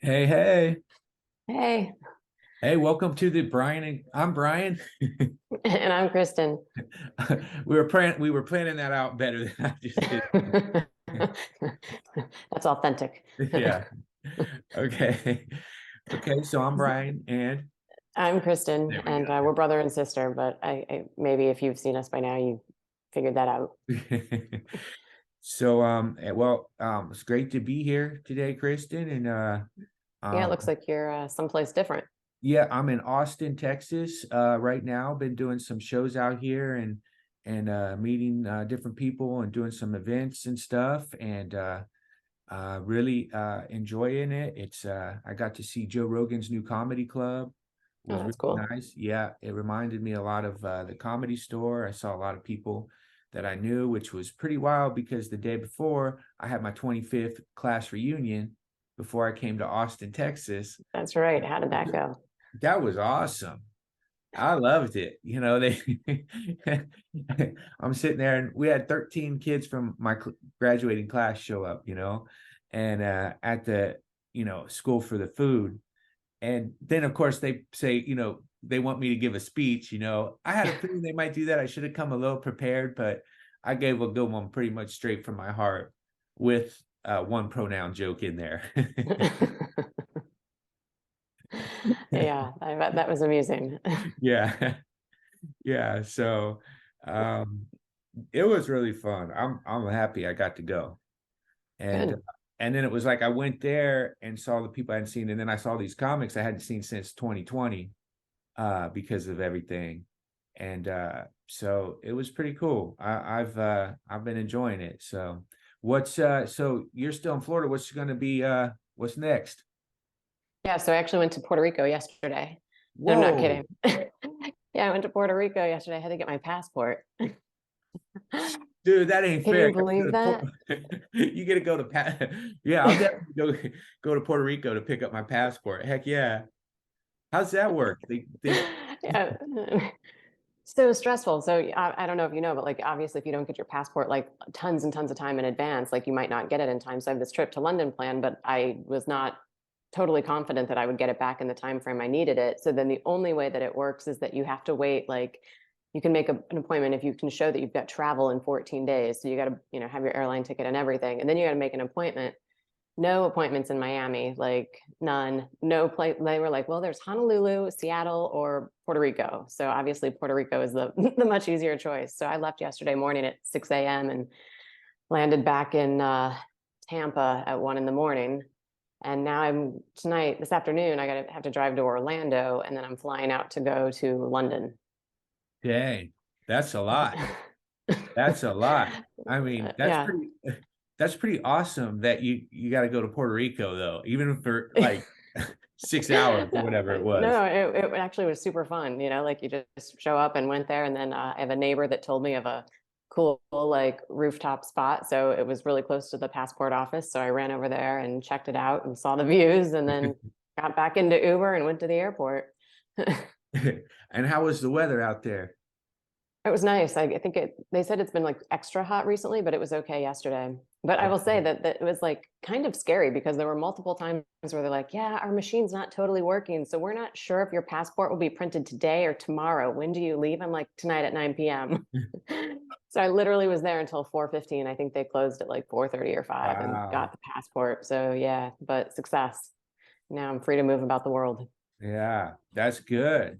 Hey, hey, Hey, hey, welcome to the Brian and I'm Brian. and I'm Kristen. We were planning that out better than I just did. That's authentic. Yeah. Okay. Okay, so I'm Brian and I'm Kristen, there we and go. we're brother and sister, but I maybe if you've seen us by now, you figured that out. So it's great to be here today, Kristen. And Yeah, it um looks like you're someplace different. yeah, I'm in Austin, Texas, right now. Been doing some shows out here and meeting different people and doing some events and stuff. And really enjoying it. It's I got to see Joe Rogan's new comedy club. It Oh, was that's really cool. nice. Yeah, it reminded me a lot of the Comedy Store. I saw a lot of people that I knew, which was pretty wild because the day before I had my 25th class reunion before I came to Austin, Texas. That's right. How did that go? That was awesome. I loved it. They I'm sitting there and we had 13 kids from my graduating class show up, and at the, school for the food. And then of course they say, they want me to give a speech, I had a feeling they might do that. I should have come a little prepared, but I gave a good one pretty much straight from my heart with one pronoun joke in there. Yeah, I bet that was amusing. Yeah. Yeah. So um it was really fun. I'm happy I got to go. And Good. and then it was like I went there and saw the people I hadn't seen, and then I saw these comics I hadn't seen since 2020 because of everything. And so it was pretty cool. I've been enjoying it. So so you're still in Florida. What's next? Yeah, so I actually went to Puerto Rico yesterday. And I'm not Whoa, kidding. Yeah, I went to Puerto Rico yesterday. I had to get my passport. dude, that ain't Can fair. you You gotta go believe to that? you gotta go to yeah, I'll definitely go to Puerto Rico to pick up my passport. Heck yeah. How's that work? They Yeah. So stressful. So I don't know if you know, but like obviously if you don't get your passport like tons and tons of time in advance, like you might not get it in time. So I have this trip to London planned, but I was not totally confident that I would get it back in the time frame I needed it. So then the only way that it works is that you have to wait like you can make an appointment if you can show that you've got travel in 14 days. So you got to, have your airline ticket and everything. And then you got to make an appointment. No appointments in Miami, like none. No place. They were like, well, there's Honolulu, Seattle, or Puerto Rico. So obviously Puerto Rico is the the much easier choice. So I left yesterday morning at 6 a.m. and landed back in Tampa at 1 in the morning. And now I'm tonight, this afternoon, I gotta have to drive to Orlando, and then I'm flying out to go to London. dang, that's a lot. That's a lot. I mean, Yeah. that's pretty awesome that you got to go to Puerto Rico though, even for like 6 hours or whatever it was. No, it actually was super fun. Like you just show up and went there. And then I have a neighbor that told me of a cool, like rooftop spot. So it was really close to the passport office. So I ran over there and checked it out and saw the views and then got back into Uber and went to the airport. And how was the weather out there? It was nice. I think they said it's been like extra hot recently, but it was okay yesterday. But I will say that it was like kind of scary because there were multiple times where they're like, yeah, our machine's not totally working. So we're not sure if your passport will be printed today or tomorrow. When do you leave? I'm like, tonight at 9 p.m. So I literally was there until 4:15. I think they closed at like 4:30 or 5 and got Wow. the passport. So yeah, but success. Now I'm free to move about the world. Yeah, that's good.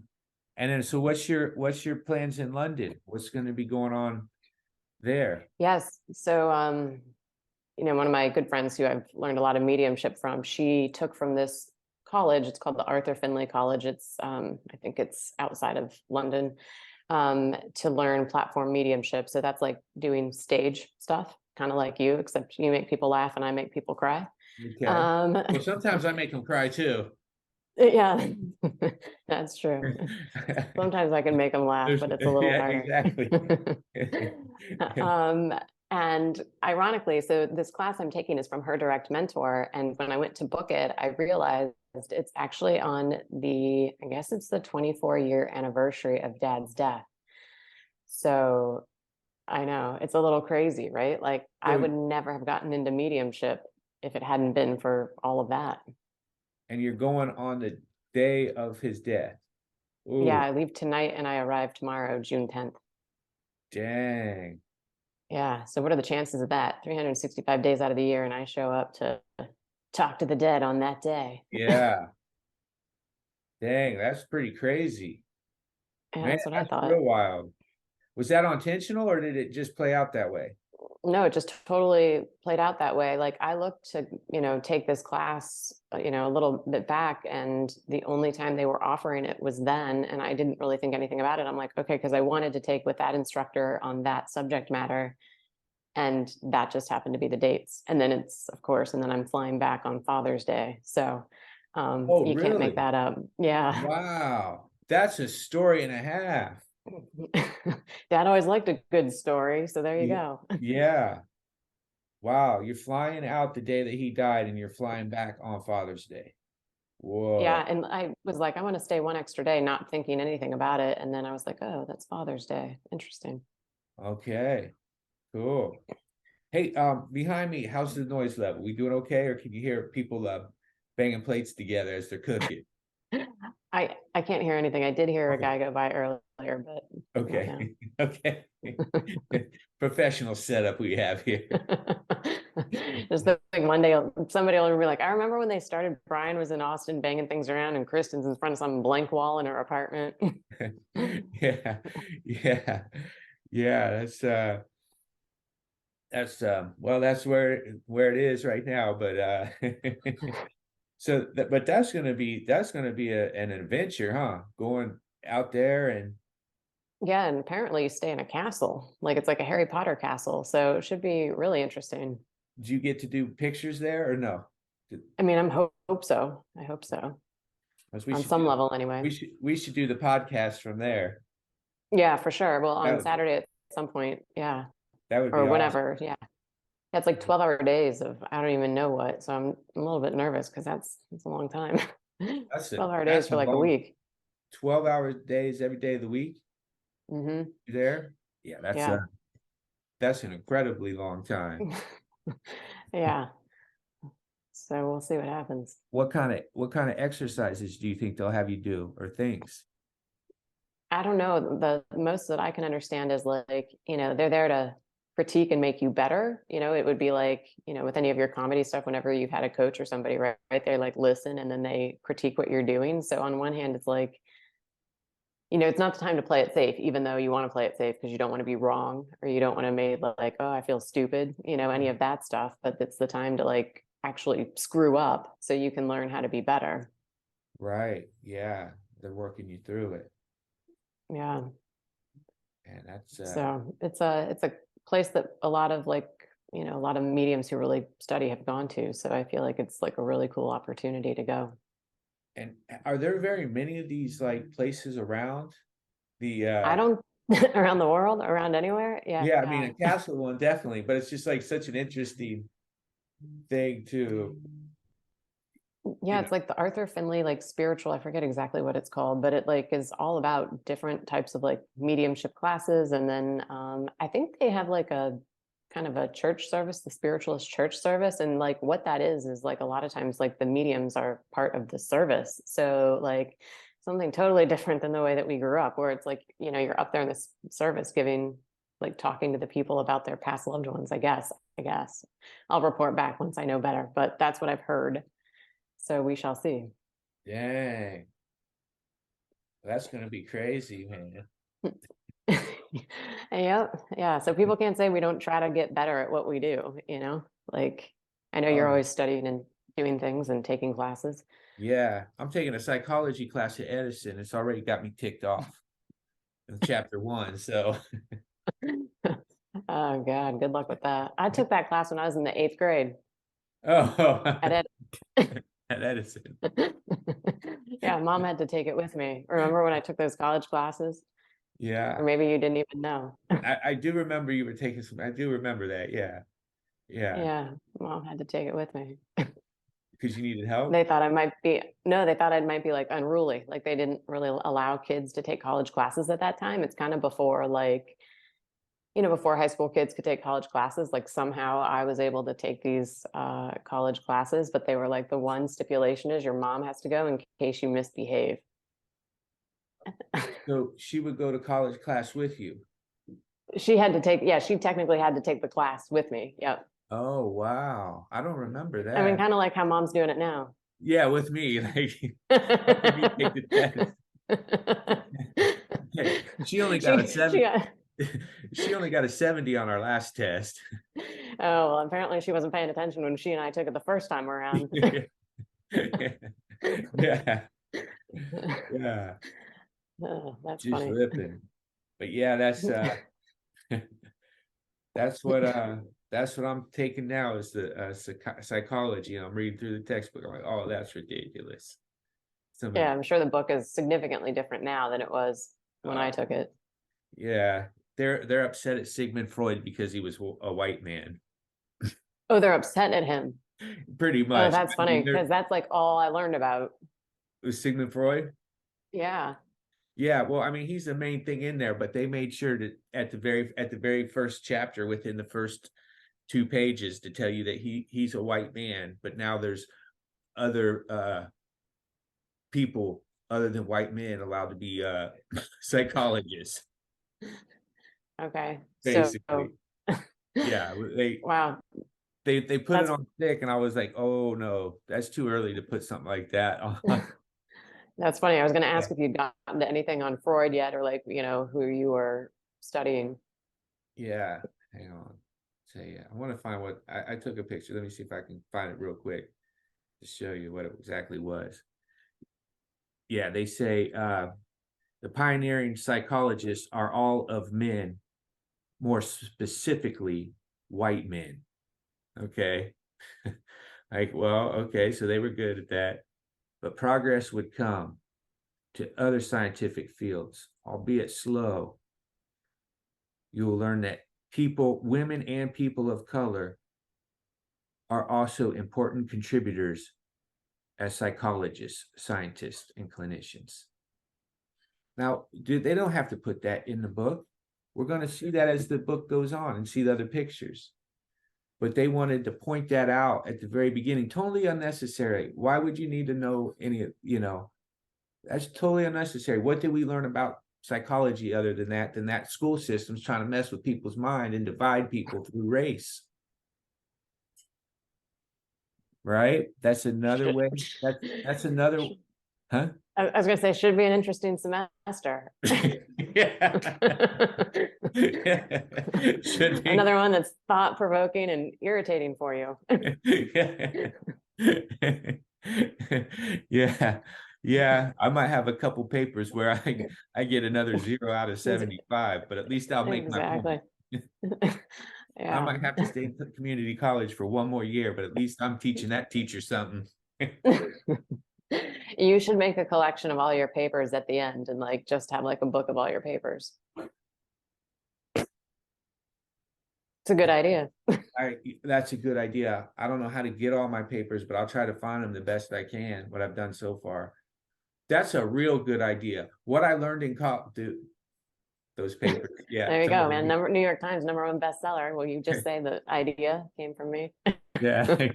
And then so what's your plans in London? What's going to be going on there? Yes. So one of my good friends who I've learned a lot of mediumship from, she took from this college. It's called the Arthur Findlay College. It's I think it's outside of London, to learn platform mediumship. So that's like doing stage stuff, kind of like you, except you make people laugh and I make people cry. Okay. Um, Well, sometimes I make them cry too. yeah, that's true. Sometimes I can make them laugh, but it's a little Yeah, harder. exactly. um, and ironically, so this class I'm taking is from her direct mentor. And when I went to book it, I realized it's actually on I guess it's the 24-year anniversary of Dad's death. So I know it's a little crazy, right? Like I So would never have gotten into mediumship if it hadn't been for all of that. And you're going on the day of his death. Yeah, Ooh, I leave tonight and I arrive tomorrow, June 10th. dang. Yeah. So what are the chances of that? 365 days out of the year, and I show up to talk to the dead on that day. Yeah. Dang, that's pretty crazy. Yeah, Man, that's what I that's thought. real wild. Was that intentional or did it just play out that way? No, it just totally played out that way. Like I looked to, take this class, a little bit back, and the only time they were offering it was then, and I didn't really think anything about it. I'm like, okay, because I wanted to take with that instructor on that subject matter, and that just happened to be the dates. And then it's, of course, and then I'm flying back on Father's Day, so Oh, you can't make really? that up. Yeah. Wow. That's a story and a half. Dad always liked a good story, so there you Ye- go. Yeah. Wow. You're flying out the day that he died and you're flying back on Father's Day. Whoa. Yeah, and I was like, I want to stay one extra day, not thinking anything about it. And then I was like, oh, that's Father's Day. Interesting. Okay. Cool. Hey, behind me, how's the noise level? We doing okay, or can you hear people banging plates together as they're cooking? I can't hear anything. I did hear a Okay. guy go by earlier, but not Okay. now. Okay. Professional setup we have here. Just the thing one day somebody will be like, I remember when they started, Brian was in Austin banging things around and Kristen's in front of some blank wall in her apartment. Yeah. Yeah. Yeah, that's well, that's where it is right now, but but that's gonna be an adventure, huh? Going out there. And Yeah, and apparently you stay in a castle. Like it's like a Harry Potter castle. So it should be really interesting. do you get to do pictures there or no? I mean, hope so. I hope so. Because we On should some do level anyway. we should do the podcast from there. Yeah, for sure. Well, That on would Saturday at some point, yeah. that would Or be awesome. whenever, yeah. That's like 12-hour days of I don't even know what. So I'm a little bit nervous because that's a long time. That's a 12-hour days that's for a like a long week. 12-hour days every day of the week. You there? Yeah, Yeah. that's an incredibly long time. Yeah. So we'll see what happens. What kind of exercises do you think they'll have you do or things? I don't know. The most that I can understand is like, they're there to critique and make you better. It would be like, with any of your comedy stuff, whenever you've had a coach or somebody right there, like listen and then they critique what you're doing. So on one hand, it's like, it's not the time to play it safe, even though you want to play it safe because you don't want to be wrong or you don't want to make like, oh, I feel stupid, any of that stuff. But it's the time to like actually screw up so you can learn how to be better. Right. Yeah. They're working you through it. Yeah. And that's So it's a place that a lot of like, a lot of mediums who really study have gone to. So I feel like it's like a really cool opportunity to go. and are there very many of these like places around? The I don't around the world, around anywhere. Yeah. Yeah, I mean a castle one definitely, but it's just like such an interesting thing to, Yeah, you know. it's like the Arthur Finley like spiritual, I forget exactly what it's called, but it like is all about different types of like mediumship classes. And then I think they have like a kind of a church service, the spiritualist church service. And like what that is like a lot of times like the mediums are part of the service. So like something totally different than the way that we grew up, where it's like, you're up there in this service giving like talking to the people about their past loved ones, I guess. I'll report back once I know better, but that's what I've heard. So we shall see. Dang, that's gonna be crazy, man. Yep. Yeah. So people can't say we don't try to get better at what we do. Like I know you're Oh always studying and doing things and taking classes. yeah, I'm taking a psychology class at Edison. It's already got me ticked off in chapter one. So Oh God, good luck with that. I took that class when I was in the eighth grade oh, at Ed. at Edison. Yeah, mom had to take it with me. Remember when I took those college classes? Or Yeah. maybe you didn't even know. I do remember you were taking some. I do remember that. Yeah. Yeah. Yeah, mom had to take it with me. Because you needed help. They thought I might be, no, they thought I might be like unruly. Like they didn't really allow kids to take college classes at that time. It's kind of before like before high school kids could take college classes, like somehow I was able to take these college classes, but they were like, the one stipulation is your mom has to go in case you misbehave. So she would go to college class with you. She had to take, yeah, she technically had to take the class with me. Yep. Oh, wow. I don't remember I mean, that. kind of like how mom's doing it now. Yeah, with me, like helping me take the test. She only got a She 7. got, She only got a 70 on our last test. oh, well, apparently she wasn't paying attention when she and I took it the first time around. Yeah. Yeah. Oh, that's Just funny. ripping. But yeah, that's what that's what I'm taking now is the psychology. I'm reading through the textbook. I'm like, oh, that's ridiculous. Some of Yeah, I'm sure the book is significantly different now than it was when I took it. yeah, they're upset at Sigmund Freud because he was a white man. Oh, they're upset at him. Pretty Oh, much. that's I funny mean, because that's like all I learned about. was Sigmund Freud. Yeah. Yeah, well, I mean, he's the main thing in there, but they made sure to at the very first chapter, within the first 2 pages, to tell you that he's a white man, but now there's other people other than white men allowed to be psychologists, Okay. So, basically. Yeah, wow. they put it That's on thick, and I was like, oh no, that's too early to put something like that on. that's funny. I was going to Yeah. ask if you'd gotten to anything on Freud yet, or like, who you were studying. Yeah, hang on. So yeah, I want to find what I took a picture. Let me see if I can find it real quick to show you what it exactly was. Yeah, they say the pioneering psychologists are all of men, more specifically white men. Okay. Like, well, okay, so they were good at that. But progress would come to other scientific fields, albeit slow. You will learn that people, women and people of color, are also important contributors as psychologists, scientists, and clinicians. Now, they don't have to put that in the book. We're going to see that as the book goes on and see the other pictures. But they wanted to point that out at the very beginning. Totally unnecessary. Why would you need to know any, that's totally unnecessary. What did we learn about psychology other than that school system's trying to mess with people's mind and divide people through race? Right? That's another way. That's another, huh? I was going to say, should be an interesting semester. Yeah. Should be. Another one that's thought provoking and irritating for you. Yeah. Yeah. I might have a couple papers where I get another 0 out of 75, but at least I'll make my point. Exactly. I Yeah. might have to stay in community college for one more year, but at least I'm teaching that teacher something. You should make a collection of all your papers at the end and like just have like a book of all your papers. It's a good idea. That's a good idea. I don't know how to get all my papers, but I'll try to find them the best I can, what I've done so far. That's a real good idea. What I learned in college, those papers. Yeah. There you go, man. New York Times #1 bestseller. Will you just say the idea came from me? Yeah.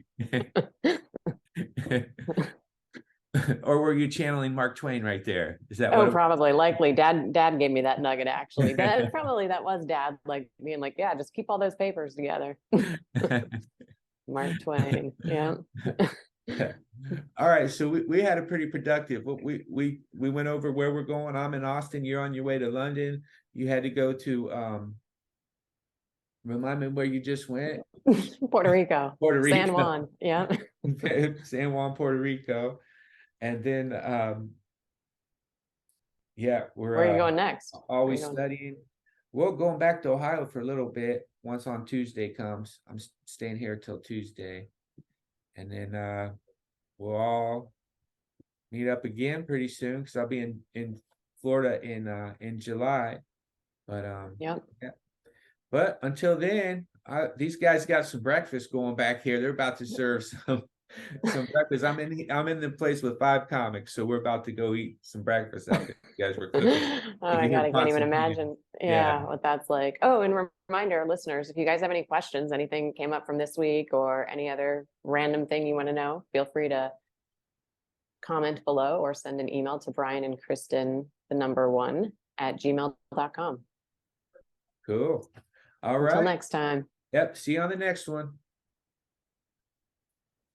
Or were you channeling Mark Twain right there? Is that Oh, what? probably, likely. Dad gave me that nugget actually. That probably that was Dad, like being like, yeah, just keep all those papers together. Mark Twain. Yeah. All right, so we had a pretty productive. We went over where we're going. I'm in Austin. You're on your way to London. You had to go to remind me where you just went. Puerto Rico. Puerto Rico. San Juan. Yeah. San Juan, Puerto Rico. And then yeah, Where are you going next? Always studying. We're going back to Ohio for a little bit once on Tuesday comes. I'm staying here till Tuesday. And then we'll all meet up again pretty soon because I'll be in Florida in July. But yeah. But until then, these guys got some breakfast going back here. They're about to serve some some breakfast. I'm in the place with 5 comics, so we're about to go eat some breakfast after you guys were cooking. Oh If my you God, hear I can't pots even and pans, imagine. yeah, Yeah, what that's like. Oh, and reminder, listeners, if you guys have any questions, anything came up from this week or any other random thing you want to know, feel free to comment below or send an email to Brian and Kristen, the number one at gmail.com. cool. All Until right. next time. Yep. See you on the next one.